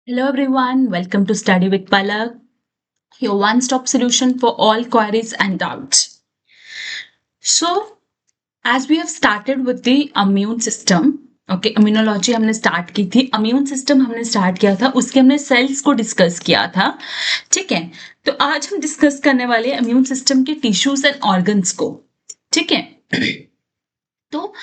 Hello everyone, welcome to Study with Palak, your one-stop solution for all queries and doubts. So, as we have started with the immune system, okay immunology हमने start की थी, immune system हमने start किया था, उसके हमने sales को discuss किया था, ठीक है। तो आज हम डिस्कस करने वाले हैं इम्यून सिस्टम के टिश्यूज एंड ऑर्गन्स को, ठीक है। तो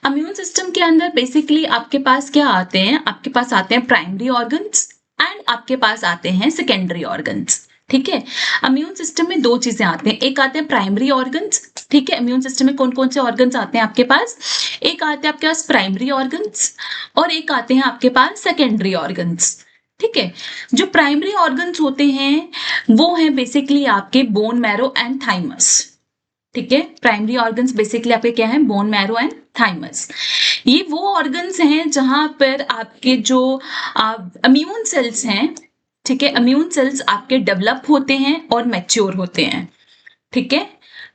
इम्यून सिस्टम के अंदर बेसिकली आपके पास क्या आते हैं, आपके पास आते हैं प्राइमरी ऑर्गन्स एंड आपके पास आते हैं सेकेंडरी ऑर्गन्स, ठीक है। इम्यून सिस्टम में दो चीजें आते हैं, एक आते हैं प्राइमरी ऑर्गन्स, ठीक है। इम्यून सिस्टम में कौन कौन से ऑर्गन्स आते हैं आपके पास, एक आते हैं आपके पास प्राइमरी ऑर्गन्स और एक आते हैं आपके पास सेकेंडरी ऑर्गन्स, ठीक है। जो प्राइमरी ऑर्गन्स होते हैं वो है बेसिकली आपके बोन मैरो एंड थाइमस, ठीक है। प्राइमरी ऑर्गन्स बेसिकली आपके क्या है, बोन मैरो एंड थाइमस। ये वो ऑर्गन्स हैं जहां पर आपके जो इम्यून सेल्स हैं, ठीक है, इम्यून सेल्स आपके डेवलप होते हैं और मैच्योर होते हैं, ठीक है।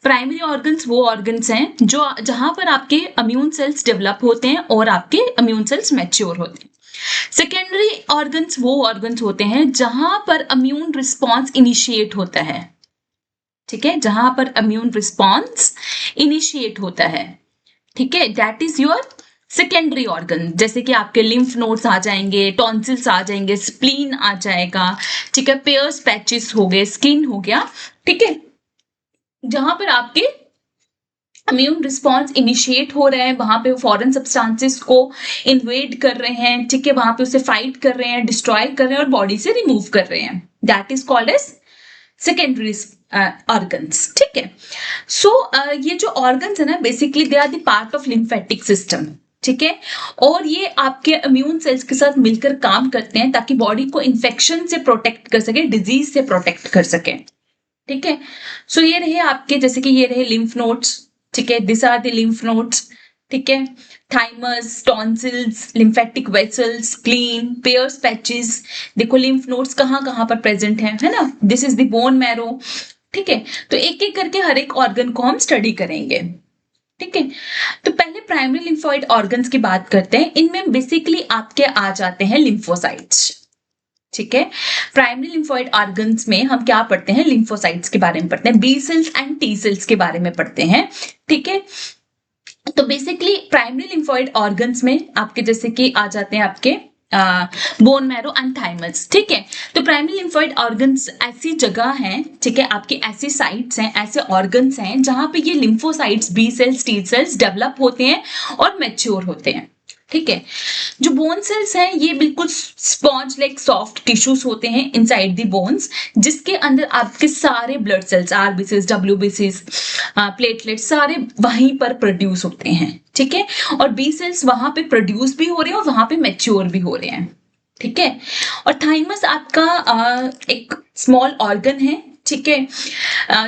प्राइमरी ऑर्गन्स वो ऑर्गन्स हैं जो जहां पर आपके इम्यून सेल्स डेवलप होते हैं और आपके इम्यून सेल्स मैच्योर होते हैं। सेकेंडरी ऑर्गन्स वो ऑर्गन्स होते हैं जहां पर इम्यून रिस्पॉन्स इनिशिएट होता है, ठीक है, जहां पर इम्यून रिस्पॉन्स इनिशिएट होता है, ठीक है। That is your secondary organ, जैसे कि आपके लिम्फ नोड्स आ जाएंगे, टॉन्सिल्स आ जाएंगे, स्प्लीन आ जाएगा, ठीक है, पेयर्स पैचेस हो गए, स्किन हो गया, ठीक है, जहां पर आपके इम्यून रिस्पॉन्स इनिशिएट हो रहे हैं, वहां पे फॉरेन सब्सटेंसेस को इन्वेड कर रहे हैं, ठीक है, वहां पे उसे फाइट कर रहे हैं, डिस्ट्रॉय कर रहे हैं और बॉडी से रिमूव कर रहे हैं। That is called as secondary organs, ठीक है। सो ये जो ऑर्गन्स है ना, basically they are the part of lymphatic system, ठीक है, और ये आपके इम्यून सेल्स के साथ मिलकर काम करते हैं ताकि बॉडी को इन्फेक्शन से प्रोटेक्ट कर सके, डिजीज से प्रोटेक्ट कर सके, ठीक है। सो ये रहे आपके, जैसे कि ये रहे लिम्फ नोड्स, ठीक है, this are the lymph nodes, ठीक है, thymus, tonsils, lymphatic vessels, spleen, Peyer's patches. देखो लिम्फ नोड्स कहाँ कहाँ पर प्रेजेंट है ना, this is the bone marrow, ठीक है। तो एक एक करके हर एक ऑर्गन को हम स्टडी करेंगे, ठीक है। तो पहले प्राइमरी लिम्फोइड ऑर्गन्स की बात करते हैं। इनमें बेसिकली आपके आ जाते हैं लिम्फोसाइट्स, ठीक है। प्राइमरी लिम्फोइड ऑर्गन्स में हम क्या पढ़ते हैं, लिम्फोसाइट्स के बारे में पढ़ते हैं, B cells and T cells के बारे में पढ़ते हैं, ठीक है। तो बेसिकली प्राइमरी लिम्फोइड ऑर्गन्स में आपके जैसे कि आ जाते हैं आपके बोन मैरो एंड थाइमस, ठीक है। तो प्राइमरी लिम्फोइड ऑर्गन्स ऐसी जगह हैं, ठीक है, आपकी ऐसी साइट्स हैं, ऐसे ऑर्गन्स हैं जहां पे ये lymphocytes, B cells, T cells develop होते हैं और मैच्योर होते हैं, ठीक है। जो बोन सेल्स हैं ये बिल्कुल स्पॉन्ज लाइक सॉफ्ट टिश्यूज होते हैं इनसाइड द बोन्स, जिसके अंदर आपके सारे ब्लड सेल्स, आरबीसीज, डब्ल्यूबीसीज, प्लेटलेट्स सारे वहीं पर प्रोड्यूस होते हैं, ठीक है। और बी सेल्स वहां पे प्रोड्यूस भी हो रहे हैं और वहां पे मैच्योर भी हो रहे हैं, ठीक है। और थाइमस आपका एक स्मॉल ऑर्गन है, ठीक है,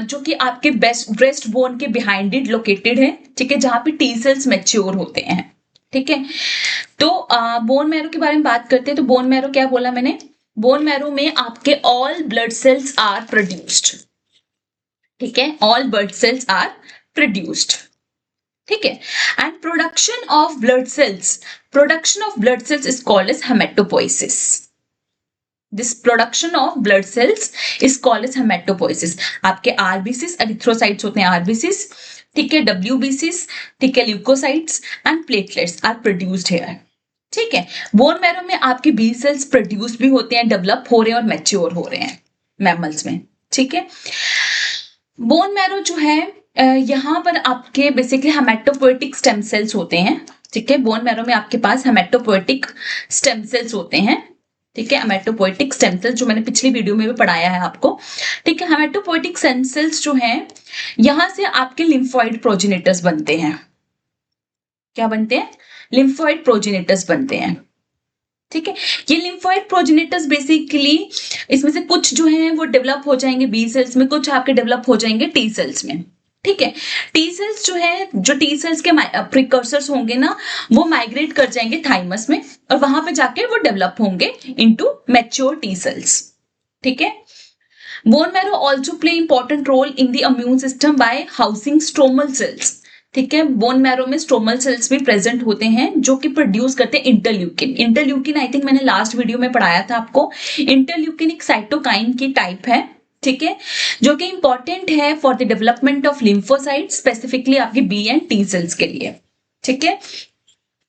जो कि आपके ब्रेस्ट बोन के बिहाइंड इट लोकेटेड है, ठीक है, जहां पे टी सेल्स मैच्योर होते हैं, ठीक है। तो बोन मैरो के बारे में बात करते हैं। तो बोन मैरो क्या बोला मैंने, बोन मैरो में आपके all blood cells are produced, ठीक है, all blood cells are produced, ठीक है। And production of blood cells is called as hematopoiesis. This production of blood cells is called as hematopoiesis. आपके आरबीसीस, एरिथ्रोसाइट्स होते हैं RBCs, ठीक है, डब्ल्यूबीसीस, ठीक है, leukocytes and platelets are produced here, ठीक है। बोन मैरो में आपके बी सेल्स प्रोड्यूस भी होते हैं, डेवलप हो रहे हैं और मैच्योर हो रहे हैं मैमल्स में, ठीक है। बोन मैरो जो है यहाँ पर आपके बेसिकली हेमेटोपोएटिक स्टेम सेल्स होते हैं, ठीक है। बोन मैरो में आपके पास हेमेटोपोएटिक स्टेम सेल्स होते हैं, ठीक है, हेमेटोपोएटिक स्टेम सेल्स जो मैंने पिछली वीडियो में भी पढ़ाया है आपको, ठीक है। हेमेटोपोएटिक स्टेम सेल्स जो हैं यहां से आपके लिम्फोइड प्रोजेनेटर्स बनते हैं। क्या बनते हैं, लिम्फोइड प्रोजेनेटर्स बनते हैं, ठीक है। ये लिम्फोइड प्रोजेनेटर्स बेसिकली इसमें से कुछ जो है वो डेवलप हो जाएंगे बी सेल्स में, कुछ आपके डेवलप हो जाएंगे टी सेल्स में, ठीक है। टी सेल्स जो है, जो टी सेल्स के प्रिकर्सर्स होंगे ना, वो माइग्रेट कर जाएंगे थाइमस में और वहां पे जाके वो डेवलप होंगे इनटू मैच्योर टी सेल्स, ठीक है। Bone marrow also play important role in the immune system by housing stromal cells, ठीक है, बोन मैरो में स्ट्रोमल सेल्स भी प्रेजेंट होते हैं जो कि प्रोड्यूस करते हैं इंटरल्यूकिन। इंटरल्यूकिन आई थिंक मैंने लास्ट वीडियो में पढ़ाया था आपको। इंटरल्यूकिन एक साइटोकाइन की टाइप है, ठीक है, जो कि इंपॉर्टेंट है for the development of lymphocyte, specifically आपके बी एंड टी सेल्स के लिए, ठीक है।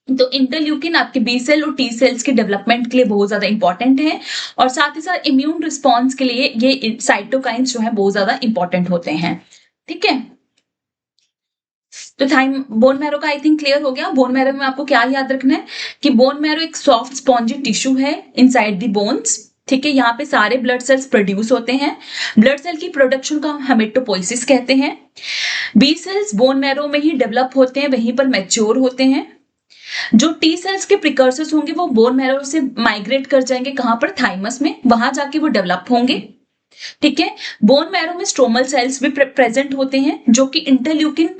तो इंटरल्यूकिन आपके बी सेल और टी सेल्स के डेवलपमेंट के लिए बहुत ज्यादा इंपॉर्टेंट है, और साथ ही साथ इम्यून रिस्पॉन्स के लिए ये साइटोकाइंस जो है बहुत ज्यादा इंपॉर्टेंट होते हैं, ठीक है। तो बोन मैरो का आई थिंक क्लियर हो गया। बोन मैरो में आपको क्या याद रखना है कि बोन मैरो एक सॉफ्ट स्पॉन्जी टिश्यू है इनसाइड द बोन्स, ठीक है। यहाँ पे सारे ब्लड सेल्स प्रोड्यूस होते हैं। ब्लड सेल की प्रोडक्शन को हम हेमेटोपोइसिस कहते हैं। बी सेल्स बोन मैरो में ही डेवलप होते हैं, वहीं पर मैच्योर होते हैं। जो टी सेल्स के प्रिकर्सर्स होंगे वो बोन मैरो से माइग्रेट कर जाएंगे, कहां पर, थाइमस में, वहां जाके वो डेवलप होंगे, ठीक है। बोन मैरो में स्ट्रोमल सेल्स भी प्रेजेंट होते हैं जो कि इंटरल्यूकिन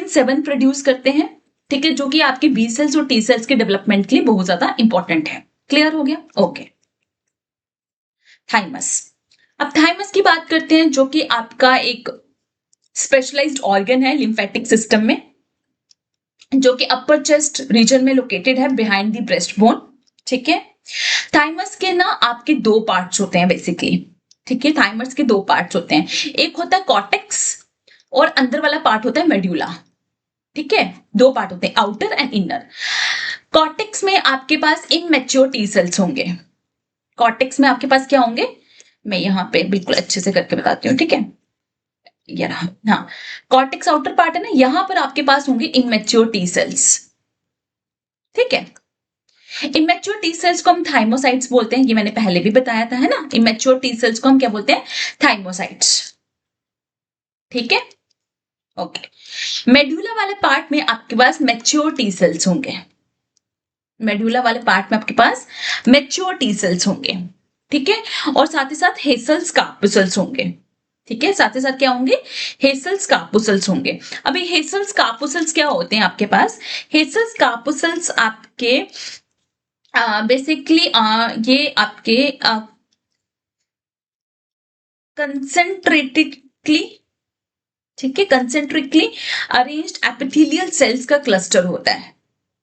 7 प्रोड्यूस करते हैं, ठीक है, जो कि आपके बी सेल्स और टी सेल्स के डेवलपमेंट के लिए बहुत ज्यादा इंपॉर्टेंट है। क्लियर हो गया? ओके। थाइमस, अब थाइमस की बात करते हैं जो कि आपका एक स्पेशलाइज्ड ऑर्गन है लिम्फेटिक सिस्टम में, जो कि अपर चेस्ट रीजन में लोकेटेड है बिहाइंड द ब्रेस्ट बोन, ठीक है। थाइमस के ना आपके दो पार्ट्स होते हैं बेसिकली, ठीक है। थाइमस के दो पार्ट्स होते हैं, एक होता है कॉर्टेक्स और अंदर वाला पार्ट होता है मेड्यूला, ठीक है। दो पार्ट होते हैं, आउटर एंड इनर। कॉर्टेक्स में आपके पास इमैच्योर टी सेल्स होंगे। कॉर्टेक्स में आपके पास क्या होंगे, मैं यहाँ पे बिल्कुल अच्छे से करके बताती हूँ, ठीक है। ये रहा, हाँ, कॉर्टेक्स आउटर पार्ट है ना, यहां पर आपके पास होंगे इमैच्योर टी सेल्स, ठीक है। इमेच्योर टी सेल्स को हम थाइमोसाइट्स बोलते हैं, ये मैंने पहले भी बताया था, है ना। इमेच्योर टी सेल्स को हम क्या बोलते हैं, थाइमोसाइट्स, ठीक है, ओके। मेड्यूला वाले पार्ट में आपके पास मैच्योर टी सेल्स होंगे। मेड्यूला वाले पार्ट में आपके पास मैच्योर टी सेल्स होंगे, ठीक है, और साथ ही साथ हेसल्स कार्पुसल्स होंगे, ठीक है। साथ ही साथ क्या होंगे, हेसल्स कार्पुसल्स होंगे। अभी हेसल्स कार्पुसल्स क्या होते हैं आपके पास, हेसल्स कार्पुसल्स आपके बेसिकली ये आपके कंसेंट्रेटिकली, ठीक है, कंसेंट्रिकली अरेंज्ड एपिथेलियल सेल्स का क्लस्टर होता है,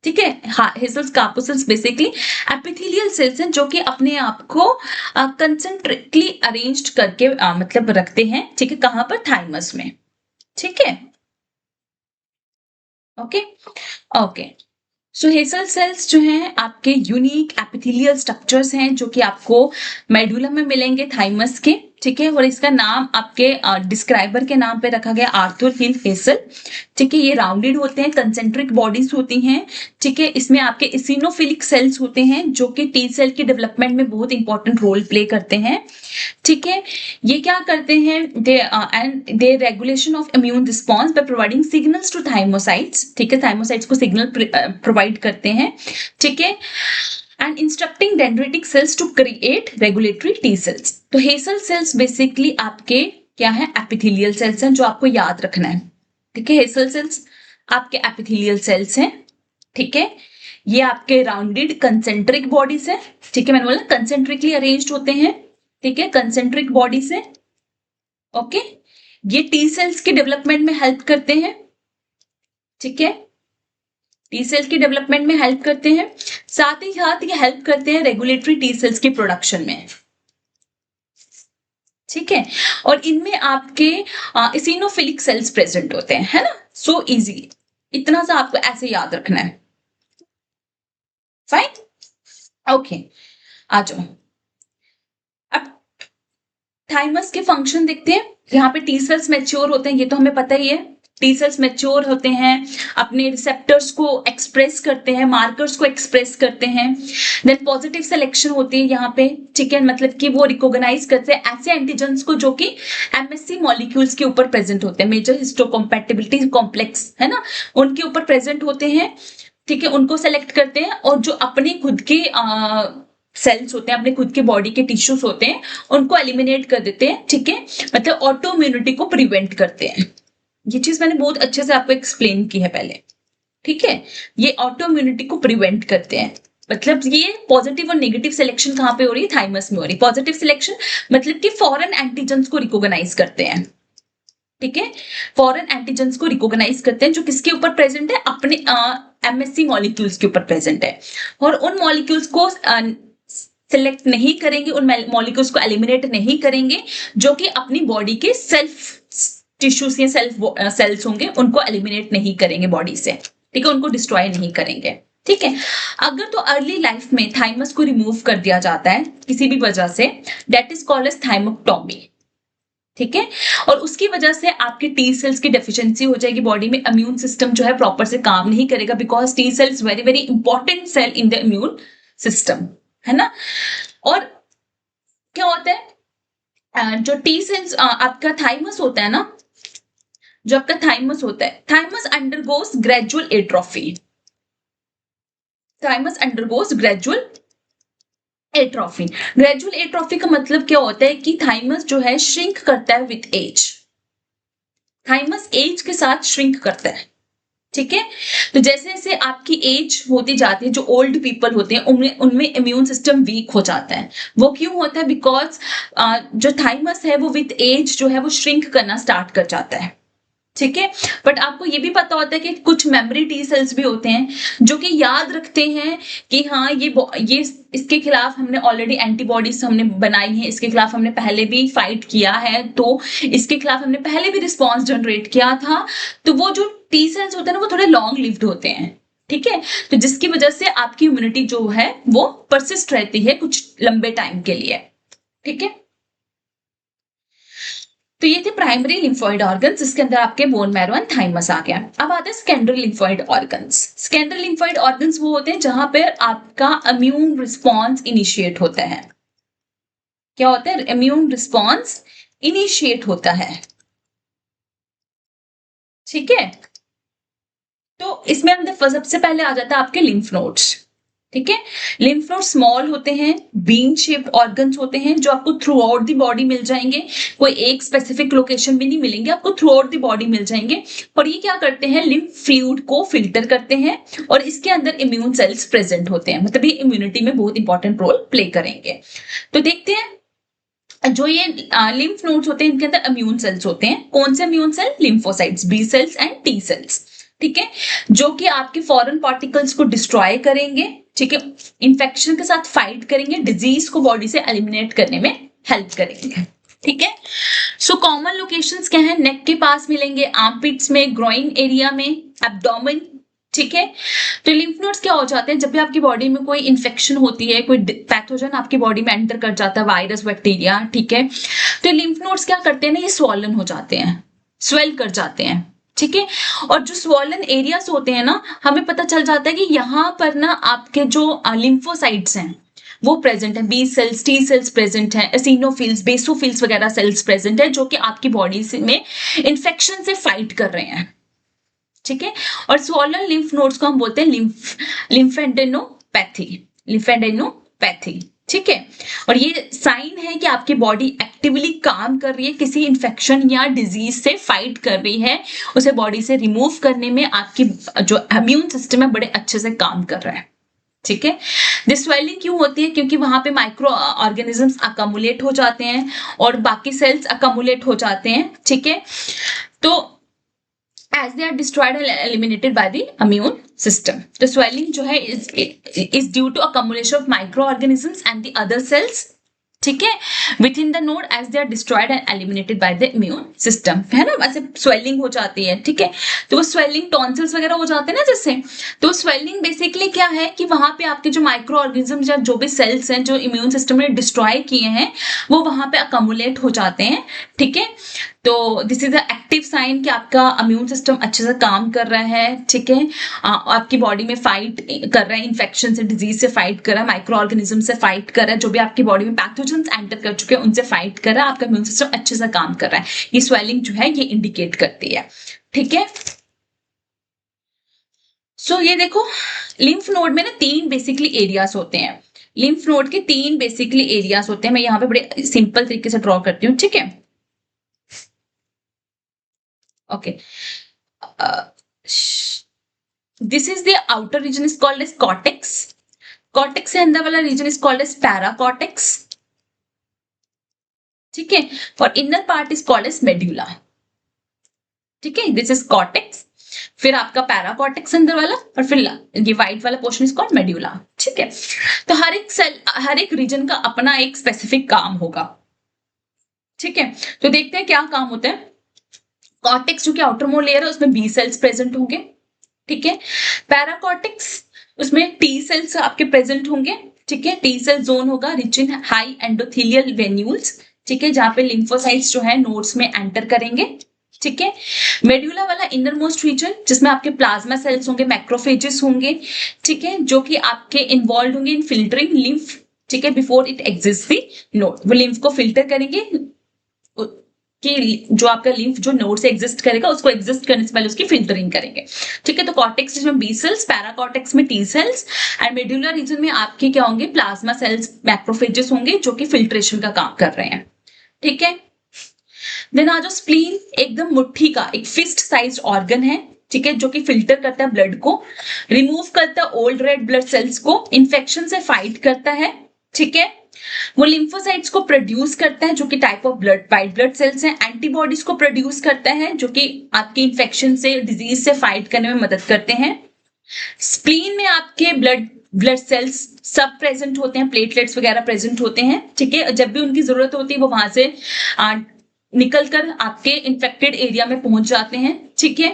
ठीक है। हाँ, हेसल्स कार्पुसल्स बेसिकली एपिथेलियल सेल्स हैं जो कि अपने आप को कंसेंट्रिकली अरेंज्ड करके मतलब रखते हैं, ठीक है, कहां पर, थाइमस में, ठीक है, ओके ओके। सो हेसल सेल्स जो हैं आपके यूनिक एपिथेलियल स्ट्रक्चर्स हैं जो कि आपको मेडुला में मिलेंगे, थाइमस के, ठीक है। और इसका नाम आपके डिस्क्राइबर के नाम पे रखा गया, आर्थर हिल हेसल, ठीक है। ये राउंडेड होते हैं, कंसेंट्रिक बॉडीज होती हैं, ठीक है। इसमें आपके इसिनोफिलिक सेल्स होते हैं जो कि टी सेल के डेवलपमेंट में बहुत इंपॉर्टेंट रोल प्ले करते हैं, ठीक है। ये क्या करते हैं, they regulation of immune response by providing signals to thymocytes, ठीक है। थाइमोसाइट्स को सिग्नल प्रोवाइड करते हैं, ठीक है, and instructing dendritic cells to create regulatory T cells. तो हेसल सेल्स बेसिकली आपके क्या है, एपिथेलियल सेल्स हैं, जो आपको याद रखना है, ठीक है। हेसल सेल्स आपके एपिथेलियल सेल्स हैं, ठीक है। ये आपके राउंडेड कंसेंट्रिक बॉडीज है, ठीक है, मैंने बोला कंसेंट्रिकली अरेंज्ड होते हैं, ठीक है, कंसेंट्रिक बॉडी से, ओके। ये टी सेल्स के डेवलपमेंट में हेल्प करते हैं, ठीक है, टी सेल की डेवलपमेंट में हेल्प करते हैं, साथ ही साथ ये हेल्प करते हैं रेगुलेटरी टी सेल्स के प्रोडक्शन में, ठीक है। और इनमें आपके इसिनोफिलिक सेल्स प्रेजेंट होते हैं, है ना। सो इजी, इतना सा आपको ऐसे याद रखना है, फाइन, ओके। आ जाओ, अब थाइमस के फंक्शन देखते हैं। यहाँ पे टी सेल्स मैच्योर होते हैं, ये तो हमें पता ही है। टी सेल्स मैच्योर होते हैं, अपने रिसेप्टर्स को एक्सप्रेस करते हैं, मार्कर्स को एक्सप्रेस करते हैं। देन पॉजिटिव सिलेक्शन होती है यहाँ पे, ठीक है, मतलब कि वो रिकॉग्नाइज करते हैं ऐसे एंटीजेंस को जो कि एमएससी मॉलिक्यूल्स के ऊपर प्रेजेंट होते हैं, मेजर हिस्टोकम्पैटिबिलिटी कॉम्प्लेक्स, है ना, उनके ऊपर प्रेजेंट होते हैं, ठीक है, उनको सेलेक्ट करते हैं। और जो अपने खुद के सेल्स होते हैं, अपने खुद के बॉडी के टिश्यूज होते हैं, उनको एलिमिनेट कर देते हैं, ठीक है, मतलब ऑटो इम्यूनिटी को प्रिवेंट करते हैं। ये चीज मैंने बहुत अच्छे से आपको एक्सप्लेन की है पहले, ठीक है। ये ऑटो इम्यूनिटी को प्रिवेंट करते हैं, मतलब ये पॉजिटिव और नेगेटिव सिलेक्शन कहां पे हो रही है, थाइमस में हो रही है। पॉजिटिव सिलेक्शन मतलब कि फॉरेन एंटीजेंस को रिकॉग्नाइज करते हैं, ठीक है, फॉरेन एंटीजेंस को रिकॉग्नाइज करते हैं जो किसके ऊपर प्रेजेंट है, अपने एमएससी मॉलिक्यूल्स के ऊपर प्रेजेंट है, और उन मॉलिक्यूल्स को सिलेक्ट नहीं करेंगे, उन मॉलिक्यूल्स को एलिमिनेट नहीं करेंगे जो कि अपनी बॉडी के सेल्फ टिश्यूज या सेल्फ सेल्स होंगे, उनको एलिमिनेट नहीं करेंगे बॉडी से, ठीक है, उनको डिस्ट्रॉय नहीं करेंगे, ठीक है। अगर तो अर्ली लाइफ में थाइमस को रिमूव कर दिया जाता है किसी भी वजह से, दैट इज कॉल्ड एज थाइमोक्टोमी, ठीक है, और उसकी वजह से आपके टी सेल्स की डेफिशिएंसी हो जाएगी बॉडी में, इम्यून सिस्टम जो है प्रॉपर से काम नहीं करेगा, because T cells very very important cell in the immune system, है ना। और क्या होता है, जो टी सेल्स आपका थाइमस होता है ना, जो आपका थाइमस होता है, thymus undergoes gradual atrophy, thymus undergoes gradual atrophy. Gradual atrophy का मतलब क्या होता है कि थाइमस जो है श्रिंक करता है विथ एज, थाइमस एज के साथ श्रिंक करता है, ठीक है। तो जैसे जैसे आपकी एज होती जाती है, जो ओल्ड पीपल होते हैं उनमें इम्यून सिस्टम वीक हो जाता है। वो क्यों होता है, बिकॉज जो थाइमस है वो विथ एज जो है वो श्रिंक करना स्टार्ट कर जाता है, ठीक है। बट आपको ये भी पता होता है कि कुछ मेमोरी टी सेल्स भी होते हैं जो कि याद रखते हैं कि हाँ ये इसके खिलाफ हमने ऑलरेडी एंटीबॉडीज हमने बनाई है, इसके खिलाफ हमने पहले भी फाइट किया है, तो इसके खिलाफ हमने पहले भी रिस्पॉन्स जनरेट किया था। तो वो जो टी सेल्स होते हैं ना वो थोड़े लॉन्ग लिव्ड होते हैं, ठीक है, तो जिसकी वजह से आपकी इम्यूनिटी जो है वो परसिस्ट रहती है कुछ लंबे टाइम के लिए, ठीक है। तो ये थे प्राइमरी लिम्फोइड ऑर्गन्स, जिसके अंदर आपके बोन मैरो एंड थाइमस आ गया। अब आते हैं secondary lymphoid organs. Secondary lymphoid organs वो होते हैं जहां पर आपका इम्यून रिस्पॉन्स इनिशिएट होता है। क्या होता है, इम्यून रिस्पॉन्स इनिशिएट होता है, ठीक है। तो इसमें अंदर सबसे पहले आ जाता है आपके लिम्फ नोड्स, ठीक है। लिम्फ नोड स्मॉल होते हैं, बीन शेप्ड ऑर्गन्स होते हैं जो आपको थ्रू आउट द बॉडी मिल जाएंगे, कोई एक स्पेसिफिक लोकेशन भी नहीं मिलेंगे, आपको थ्रू आउट द बॉडी मिल जाएंगे। और ये क्या करते हैं, लिम्फ फ्लूइड को फिल्टर करते हैं, और इसके अंदर इम्यून सेल्स प्रेजेंट होते हैं, मतलब ये इम्यूनिटी में बहुत इंपॉर्टेंट रोल प्ले करेंगे। तो देखते हैं जो ये लिम्फ नोड्स होते हैं इनके अंदर इम्यून सेल्स होते हैं। कौन से immune cell, lymphocytes, B cells and T cells, ठीक है, जो कि आपके फॉरेन पार्टिकल्स को डिस्ट्रॉय करेंगे, ठीक है, इन्फेक्शन के साथ फाइट करेंगे, डिजीज को बॉडी से एलिमिनेट करने में हेल्प करेंगे, ठीक है। सो कॉमन लोकेशंस क्या है, नेक के पास मिलेंगे, आर्मपिट्स में, ग्रोइंग एरिया में, एब्डोमेन, ठीक है। तो लिम्फ नोड्स क्या हो जाते हैं, जब भी आपकी बॉडी में कोई इन्फेक्शन होती है, कोई पैथोजन आपकी बॉडी में एंटर कर जाता है, वायरस, बैक्टीरिया, ठीक है, तो लिम्फ नोड्स क्या करते हैं ना, ये स्वॉलन हो जाते हैं, स्वेल कर जाते हैं, ठीक है। और जो स्वॉलन एरियाज होते हैं ना, हमें पता चल जाता है कि यहाँ पर ना आपके जो लिम्फोसाइट्स हैं वो प्रेजेंट है, B cells, T cells present है, एसिनोफिल्स, बेसोफिल्स वगैरह सेल्स प्रेजेंट है, जो कि आपकी बॉडी में इन्फेक्शन से फाइट कर रहे हैं, ठीक है। और स्वॉलन लिम्फ नोड्स को हम बोलते हैं लिम्फेडेनोपैथी, लिम्फेडेनोपैथी, ठीक है। और ये साइन है कि आपकी बॉडी एक्टिवली काम कर रही है, किसी इन्फेक्शन या डिजीज से फाइट कर रही है, उसे बॉडी से रिमूव करने में आपकी जो इम्यून सिस्टम है बड़े अच्छे से काम कर रहा है, ठीक है। दिस स्वेलिंग क्यों होती है, क्योंकि वहां पे माइक्रो ऑर्गेनिजम्स अकमुलेट हो जाते हैं और बाकी सेल्स अकमुलेट हो जाते हैं, ठीक है। तो as they are destroyed and eliminated by the immune system. The swelling जो है is due to accumulation of microorganisms and the other cells, ठीक है, within the node as they are destroyed and eliminated by the immune system, है ना, वैसे swelling हो जाती है, ठीक है। तो वो स्वेलिंग टॉन्सिल्स वगैरह हो जाते हैं ना जिससे, तो स्वेलिंग बेसिकली क्या है कि वहां पे आपके जो माइक्रो ऑर्गेनिज्म या जो भी सेल्स हैं जो इम्यून सिस्टम ने डिस्ट्रॉय किए हैं वो वहां पे अकमुलेट हो जाते हैं, ठीक है। तो this is the active sign कि आपका इम्यून सिस्टम अच्छे से काम कर रहा है, ठीक है, आपकी बॉडी में फाइट कर रहा है, इन्फेक्शन से, डिजीज से फाइट कर रहा है, माइक्रो ऑर्गेनिज्म से फाइट कर रहा है, जो भी आपकी बॉडी में पैथोजेंस एंटर कर चुके हैं उनसे फाइट कर रहा है, आपका इम्यून सिस्टम अच्छे से काम कर रहा है, ये स्वेलिंग जो है ये इंडिकेट करती है, ठीक है। सो ये देखो, लिम्फ नोड में ना 3 बेसिकली एरियाज होते हैं, लिम्फ नोड के 3 बेसिकली एरियाज होते हैं, मैं यहाँ पे बड़े सिंपल तरीके से ड्रॉ करती हूँ, ठीक है, okay. This is the outer region is called as cortex, cortex से अंदर वाला region is called as paracortex, ठीक है, और inner part is called as medulla, ठीक है, दिस इज कॉर्टेक्स, फिर आपका पैराकॉर्टेक्स अंदर वाला, और फिर ये व्हाइट वाला पोर्शन इज कॉल्ड मेड्यूला। ठीक है, तो हर एक सेल, हर एक रीजन का अपना एक स्पेसिफिक काम होगा। ठीक है, तो देखते हैं क्या काम होता है। कॉर्टेक्स जो कि आउटर मोर लेयर है उसमें बी सेल्स प्रेजेंट होंगे। ठीक है, पैराकॉर्टेक्स उसमें टी सेल्स आपके प्रेजेंट होंगे। ठीक है, टी सेल जोन होगा rich in high endothelial venules. ठीक है, जहां पे लिम्फोसाइट्स जो है नोड्स में एंटर करेंगे। ठीक है, मेड्यूला वाला इनर मोस्ट रीजन जिसमें आपके प्लाज्मा सेल्स होंगे, मैक्रोफेजेस होंगे। ठीक है, जो कि आपके इन्वॉल्व होंगे इन फिल्टरिंग लिम्फ। ठीक है, before it exist the node, वो लिम्फ को फिल्टर करेंगे कि जो आपका लिम्फ जो नोड से एग्जिस्ट करेगा उसको एग्जिस्ट करने से पहले उसकी फिल्टरिंग करेंगे। ठीक है, तो कॉर्टेक्स में बी सेल्स, पैराकॉर्टेक्स में T cells, and medullary reason में आपके क्या होंगे, प्लाज्मा सेल्स, मैक्रोफेजेस होंगे जो कि फिल्ट्रेशन का काम कर रहे हैं। ठीक है, देन आ जाओ स्प्लीन, एकदम मुट्ठी का एक फिस्ट साइज्ड ऑर्गन है। ठीक है, जो कि फिल्टर करता है ब्लड को, रिमूव करता है ओल्ड रेड ब्लड सेल्स को, इन्फेक्शन से फाइट करता है। ठीक है, वो लिम्फोसाइट्स को प्रोड्यूस करता है जो कि type of blood white blood cells हैं, एंटीबॉडीज को प्रोड्यूस करता है जो कि आपके इन्फेक्शन से, डिजीज से फाइट करने में मदद करते हैं। स्प्लीन में आपके ब्लड सेल्स सब प्रेजेंट होते हैं, प्लेटलेट्स वगैरह प्रेजेंट होते हैं। ठीक है, जब भी उनकी जरूरत होती है वो वहां से निकलकर आपके इन्फेक्टेड एरिया में पहुंच जाते हैं। ठीक है,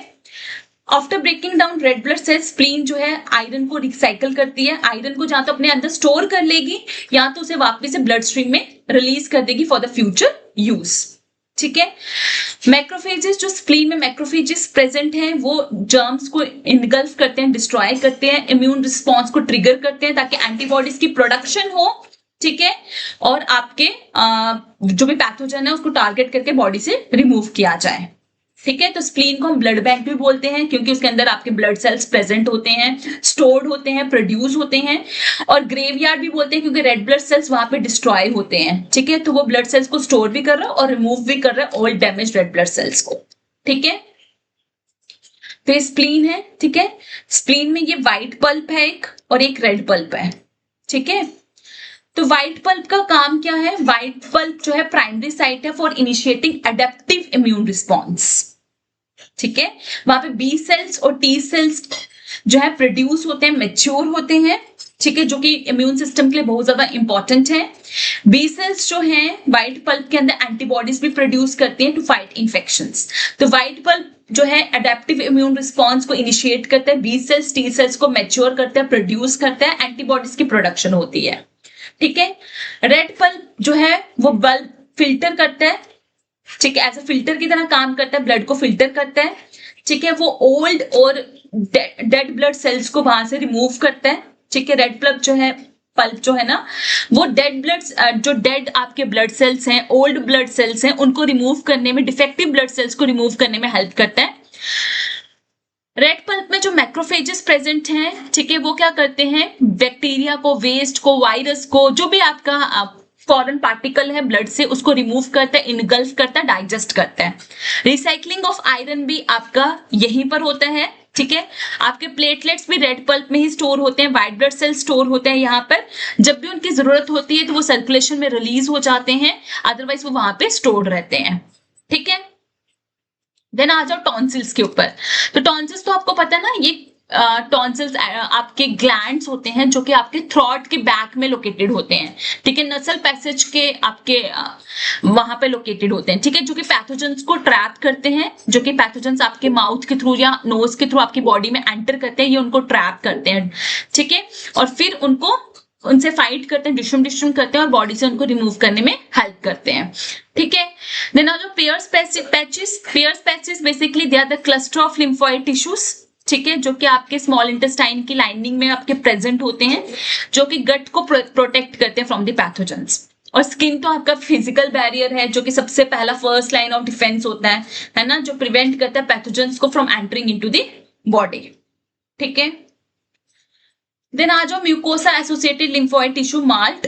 after breaking down red blood cells, spleen जो है आयरन को रिसाइकल करती है, आयरन को जहां तो अपने अंदर स्टोर कर लेगी या तो उसे वापस से ब्लड स्ट्रीम में रिलीज कर देगी फॉर द फ्यूचर यूज। ठीक है, मैक्रोफेजेस, जो स्प्लीन में मैक्रोफेजेस प्रेजेंट हैं वो जर्म्स को इनगल्फ करते हैं, डिस्ट्रॉय करते हैं, इम्यून रिस्पॉन्स को ट्रिगर करते हैं ताकि एंटीबॉडीज की प्रोडक्शन हो। ठीक है, और आपके जो भी पैथोजन है उसको टारगेट करके बॉडी से रिमूव किया जाए। ठीक है, तो स्प्लीन को हम ब्लड बैंक भी बोलते हैं क्योंकि उसके अंदर आपके ब्लड सेल्स प्रेजेंट होते हैं, स्टोर्ड होते हैं, प्रोड्यूस होते हैं, और ग्रेवयार्ड भी बोलते हैं क्योंकि रेड ब्लड सेल्स वहां पे डिस्ट्रॉय होते हैं। ठीक है, तो वो ब्लड सेल्स को स्टोर भी कर रहा है और रिमूव भी कर रहा है all damage red blood sales को। ठीक है, तो स्प्लीन है। ठीक है, स्प्लीन में ये व्हाइट पल्प है एक, और एक रेड पल्प है। ठीक है, तो व्हाइट पल्प का काम क्या है, व्हाइट पल्प जो है प्राइमरी साइट है for initiating adaptive immune response. ठीक है, वहां पे बी सेल्स और टी सेल्स जो है प्रोड्यूस होते हैं, मेच्योर होते हैं। ठीक है, जो कि इम्यून सिस्टम के लिए बहुत ज्यादा इंपॉर्टेंट है। बी सेल्स जो हैं व्हाइट पल्प के अंदर एंटीबॉडीज भी प्रोड्यूस करते हैं टू फाइट इन्फेक्शंस। तो व्हाइट पल्प जो है एडेप्टिव इम्यून रिस्पॉन्स को इनिशिएट करता है, बी सेल्स टी सेल्स को मैच्योर करता है, प्रोड्यूस करता है, एंटीबॉडीज की प्रोडक्शन होती है। ठीक है, रेड पल्प जो है वो ब्लड फिल्टर करता है। ठीक है, एज अ फिल्टर की तरह काम करता है, ब्लड को फिल्टर करता है। ठीक है, वो ओल्ड और डेड ब्लड सेल्स को वहां से रिमूव करता है। ठीक है, रेड पल्प जो है ना वो डेड ब्लड, जो डेड आपके ब्लड सेल्स हैं, ओल्ड ब्लड सेल्स हैं, उनको रिमूव करने में, डिफेक्टिव ब्लड सेल्स को रिमूव करने में हेल्प करता है। रेड पल्प में जो मैक्रोफेजेस प्रेजेंट हैं, ठीक है, वो क्या करते हैं, बैक्टीरिया को, वेस्ट को, वायरस को, जो भी आपका फॉरेन पार्टिकल है ब्लड से, उसको रिमूव करता है, इनगल्फ करता है, डाइजेस्ट करता है। रिसाइकलिंग ऑफ आयरन भी आपका यहीं पर होता है। ठीक है, आपके प्लेटलेट्स भी रेड पल्प में ही स्टोर होते हैं, व्हाइट ब्लड सेल स्टोर होते हैं यहाँ पर। जब भी उनकी जरूरत होती है तो वो सर्कुलेशन में रिलीज हो जाते हैं, अदरवाइज वो वहां पे स्टोर रहते हैं। ठीक है, देन आ जाओ टॉन्सिल्स के ऊपर। तो टॉन्सिल्स तो आपको पता है ना, ये टॉन्सिल्स आपके ग्लैंड्स होते हैं जो कि आपके थ्रोट के बैक में लोकेटेड होते हैं। ठीक है, नसल पैसेज के आपके वहां पे लोकेटेड होते हैं। ठीक है, जो कि पैथोजेंस को ट्रैप करते हैं, जो कि पैथोजेंस आपके माउथ के थ्रू या नोज के थ्रू आपकी बॉडी में एंटर करते हैं, ये उनको ट्रैप करते हैं। ठीक है, और फिर उनसे फाइट करते हैं, डिस्ट्रीम करते हैं और बॉडी से उनको रिमूव करने में हेल्प करते हैं। ठीक है, देन आ जाओ Peyer's patches. Peyer's patches basically they are the cluster of lymphoid tissues. ठीक है, जो कि आपके स्मॉल इंटेस्टाइन की लाइनिंग में आपके प्रेजेंट होते हैं, जो कि गट को प्रोटेक्ट करते हैं फ्रॉम द पैथोजेंस। और स्किन तो आपका फिजिकल बैरियर है, जो कि सबसे पहला फर्स्ट लाइन ऑफ डिफेंस होता है ना, जो प्रिवेंट करता है पैथोजेंस को from entering into the body. ठीक है, देन आ जाओ mucosa associated lymphoid tissue, malt.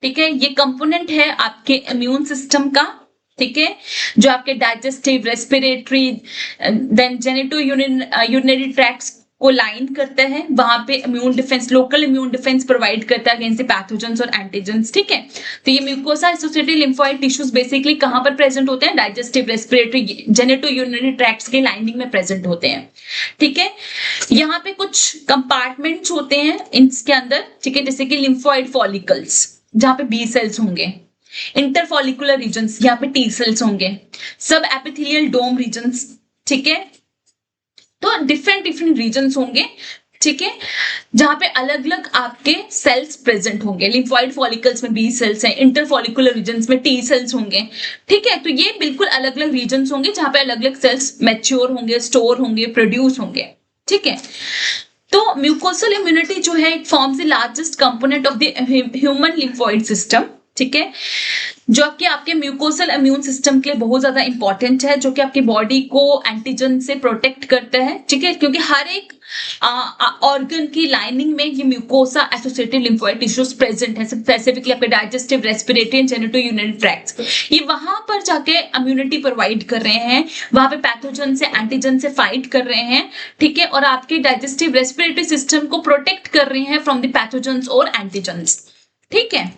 ठीक है, ये कंपोनेंट है आपके इम्यून सिस्टम का। ठीक है, जो आपके digestive, respiratory, then genito urinary tracts को लाइन करता है, वहां पे immune defence, local immune defence provide करता है अगेंस्ट पैथोजेंस और एंटीजेंस। ठीक है, तो ये mucosa associated lymphoid tissues basically कहां पर प्रेजेंट होते हैं? Digestive, respiratory, genito urinary tracts के लाइनिंग में प्रेजेंट होते हैं। ठीक है, यहाँ पे कुछ कंपार्टमेंट्स होते हैं इनके अंदर, ठीक है, जैसे कि लिम्फोइड फॉलिकल्स जहां पे बी सेल्स होंगे, इंटरफॉलिकुलर रीजन्स यहाँ पे टी सेल्स होंगे, सब एपिथेलियल डोम रीजन्स, ठीक है, तो डिफरेंट डिफरेंट रीजन्स होंगे, ठीक है, जहां पे अलग अलग आपके सेल्स प्रेजेंट होंगे। लिम्फोइड फॉलिकल्स में बी सेल्स हैं, इंटरफॉलिकुलर रीजन्स में टी सेल्स होंगे। ठीक है, तो ये बिल्कुल अलग अलग रीजन्स होंगे जहां पे अलग अलग सेल्स मैच्योर होंगे, स्टोर होंगे, प्रोड्यूस होंगे। ठीक है, तो म्यूकोसल इम्यूनिटी जो है, it forms the largest component of the human lymphoid system. ठीक है, जो कि आपके म्यूकोसल इम्यून सिस्टम के लिए बहुत ज्यादा इंपॉर्टेंट है, जो कि आपकी बॉडी को एंटीजन से प्रोटेक्ट करता है। ठीक है, क्योंकि हर एक ऑर्गन की लाइनिंग में ये mucosa associated lymphoid tissues present है, स्पेसिफिकली आपके digestive, respiratory and genito urinary tracts. ये वहां पर जाके इम्यूनिटी प्रोवाइड कर रहे हैं, वहां पे पैथोजन से, एंटीजन से फाइट कर रहे हैं। ठीक है, और आपके डाइजेस्टिव, रेस्पिरेटरी सिस्टम को प्रोटेक्ट कर रहे हैं फ्रॉम द पैथोजेंस और एंटीजन्स। ठीक है,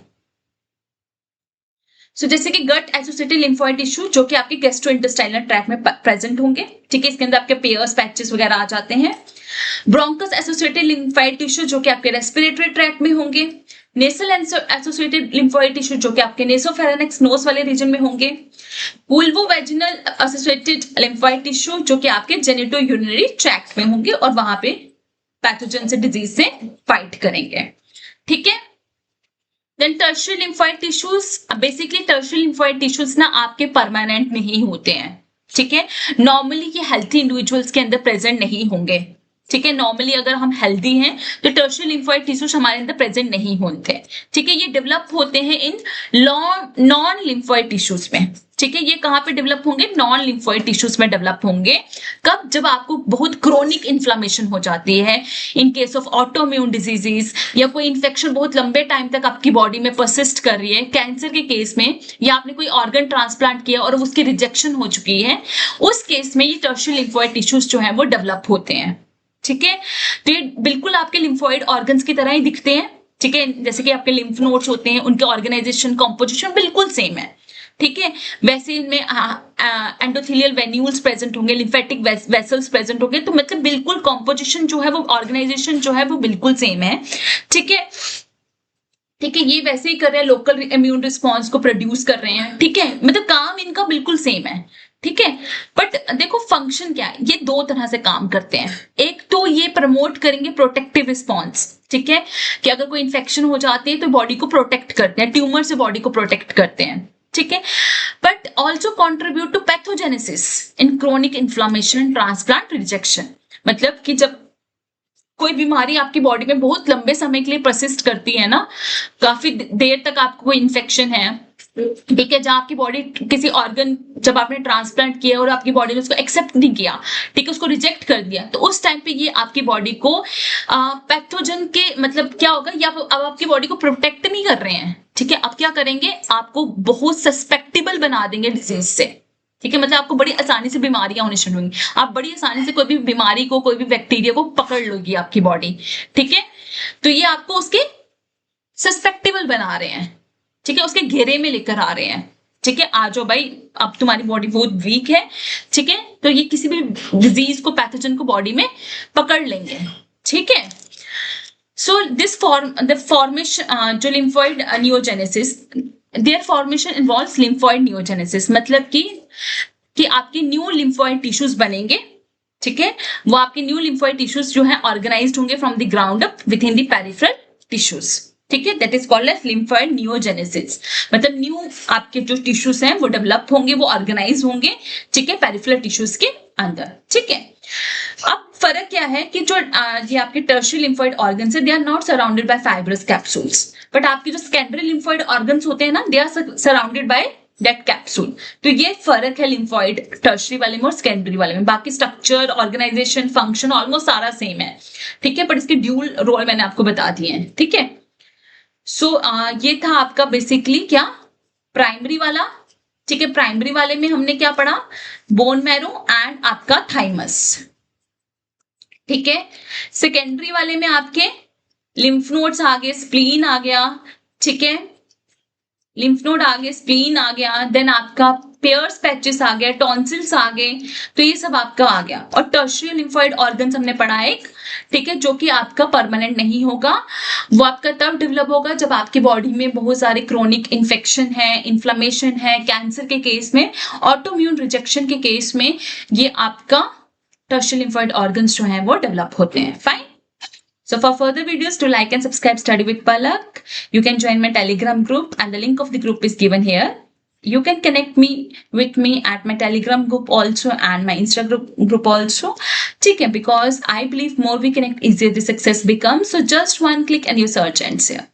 सो जैसे कि गट एसोसिएटेड लिम्फोइड टिश्यू जो कि आपके गैस्ट्रोइंटेस्टाइनल ट्रैक्ट में प्रेजेंट होंगे। ठीक है, इसके अंदर आपके पेयर्स, पैचेस वगैरह आ जाते हैं। ब्रोंकस एसोसिएटेड लिम्फोइड टिश्यू जो कि आपके रेस्पिरेटरी ट्रैक्ट में होंगे। नेसल एसोसिएटेड लिम्फोइड टिश्यू जो कि आपके नेसोफेरेंक्स, नोज वाले रीजन में होंगे। वुल्वोवेजिनल एसोसिएटेड लिम्फोइड टिश्यू जो कि आपके जेनिटो यूरिनरी ट्रैक्ट में होंगे और वहां पे पैथोजन से, डिजीज से फाइट करेंगे। ठीक है, then tertiary lymphoid tissues, basically tertiary lymphoid tissues ना आपके परमानेंट नहीं होते हैं। ठीक है, नॉर्मली ये हेल्थी इंडिविजुअल्स के अंदर प्रेजेंट नहीं होंगे। ठीक है, नॉर्मली अगर हम हेल्दी हैं तो टर्शियरी लिम्फोइड टिश्यूज हमारे अंदर प्रेजेंट नहीं होते। ठीक है, ये डेवलप होते हैं इन नॉन लिम्फोइड टिश्यूज में। ठीक है, ये कहां पे डेवलप होंगे? नॉन लिम्फोइड टिश्यूज में डेवलप होंगे। कब? जब आपको बहुत क्रोनिक इन्फ्लामेशन हो जाती है, in case of autoimmune diseases, या कोई इन्फेक्शन बहुत लंबे टाइम तक आपकी बॉडी में परसिस्ट कर रही है, कैंसर के केस में, या आपने कोई ऑर्गन ट्रांसप्लांट किया और उसकी रिजेक्शन हो चुकी है, उस केस में ये टर्शियरी लिम्फोइड टिश्यूज जो है वो डेवलप होते हैं। ठीक है, तो ये बिल्कुल आपके लिम्फोइड ऑर्गन्स की तरह ही दिखते हैं। ठीक है, जैसे कि आपके लिम्फ नोड्स होते हैं, उनके ऑर्गेनाइजेशन, कॉम्पोजिशन बिल्कुल सेम है। ठीक है, वैसे इनमें एंडोथेलियल वेन्यूल्स प्रेजेंट होंगे, लिम्फेटिक वेसल्स प्रेजेंट होंगे, तो मतलब बिल्कुल कॉम्पोजिशन जो है वो, ऑर्गेनाइजेशन जो है वो बिल्कुल सेम है। ठीक है, ठीक है, ये वैसे ही कर रहे हैं, लोकल इम्यून रिस्पॉन्स को प्रोड्यूस कर रहे हैं। ठीक है, मतलब काम इनका बिल्कुल सेम है। ठीक है, बट देखो फंक्शन क्या है, ये दो तरह से काम करते हैं। एक तो ये प्रमोट करेंगे प्रोटेक्टिव रिस्पॉन्स। ठीक है, कि अगर कोई इन्फेक्शन हो जाती है तो बॉडी को प्रोटेक्ट करते हैं, ट्यूमर से बॉडी को प्रोटेक्ट करते हैं। ठीक है, but also contribute to pathogenesis in chronic inflammation, transplant, rejection. मतलब कि जब कोई बीमारी आपकी बॉडी में बहुत लंबे समय के लिए परसिस्ट करती है ना, काफी देर तक आपको कोई इन्फेक्शन है, ठीक है, जहां आपकी बॉडी किसी ऑर्गन, जब आपने ट्रांसप्लांट किया और आपकी बॉडी ने उसको एक्सेप्ट नहीं किया, ठीक है, उसको रिजेक्ट कर दिया, तो उस टाइम पे ये आपकी बॉडी को पैथोजन के, मतलब क्या होगा, या अब आपकी बॉडी को प्रोटेक्ट नहीं कर रहे हैं। ठीक है, अब क्या करेंगे, आपको बहुत सस्पेक्टेबल बना देंगे डिजीज से। ठीक है, मतलब आपको बड़ी आसानी से बीमारियां होनी शुरू होंगी, आप बड़ी आसानी से कोई भी बीमारी को, कोई भी बैक्टीरिया को पकड़ लोगी आपकी बॉडी। ठीक है, तो ये आपको उसके सस्पेक्टेबल बना रहे हैं। ठीक है, उसके घेरे में लेकर आ रहे हैं। ठीक है, आ जाओ भाई, अब तुम्हारी बॉडी बहुत वीक है। ठीक है, तो ये किसी भी डिजीज को, पैथोजन को बॉडी में पकड़ लेंगे। ठीक है, सो दिस द फॉर्मेशन, जो lymphoid neogenesis, their formation involves lymphoid neogenesis, मतलब कि आपके न्यू लिम्फोइड टिश्यूज बनेंगे। ठीक है, वो आपके न्यू लिम्फोइड टिश्यूज जो है ऑर्गेनाइज्ड होंगे from the ground up within the peripheral tissues. ठीक है, that is called as lymphoid neogenesis, मतलब न्यू आपके जो टिश्यूज हैं वो डेवलप होंगे, वो ऑर्गेनाइज होंगे। ठीक है, पेरिफेरल टिश्यूज के अंदर। ठीक है, अब फर्क क्या है कि जो ये आपके टर्शियरी लिम्फोइड ऑर्गन्स है, they are not surrounded by fibrous capsules, but आपके जो सेकेंडरी लिम्फोइड ऑर्गन्स होते हैं ना, they are surrounded by that capsule. तो ये फर्क है लिम्फोइड टर्शियरी वाले में और सेकेंडरी वाले में। बाकी स्ट्रक्चर, ऑर्गेनाइजेशन, फंक्शन ऑलमोस्ट सारा सेम है। ठीक है, बट इसके ड्यूल रोल मैंने आपको बता दिए हैं। ठीक है, सो ये था आपका बेसिकली क्या, प्राइमरी वाला। ठीक है, प्राइमरी वाले में हमने क्या पढ़ा, बोन मैरो एंड आपका थाइमस। ठीक है। सेकेंडरी वाले में आपके लिम्फ नोड्स आ गए, स्प्लीन आ गया, ठीक है, लिम्फ नोड आ गए, स्प्लीन आ गया, देन आपका पेयर्स पैचेस आ गए, टॉन्सिल्स आ गए, तो ये सब आपका आ गया। और टर्शियरी लिम्फोइड ऑर्गन्स हमने पढ़ा एक, ठीक है, जो कि आपका परमानेंट नहीं होगा, वो आपका तब डेवलप होगा जब आपकी बॉडी में बहुत सारे क्रोनिक इन्फेक्शन है, इन्फ्लेमेशन है, कैंसर के केस में, ऑटोइम्यून रिजेक्शन के केस में ये आपका टर्शियरी लिम्फोइड ऑर्गन्स जो हैं वो डेवलप होते हैं। Fine. So for further videos, to like and subscribe Study with Palak. You can join my Telegram group and the link of the group is given here. You can connect me with me at my Telegram group also and my Instagram group also. ठीक है, because I believe more we connect, easier the success becomes. So just one click and you search and share.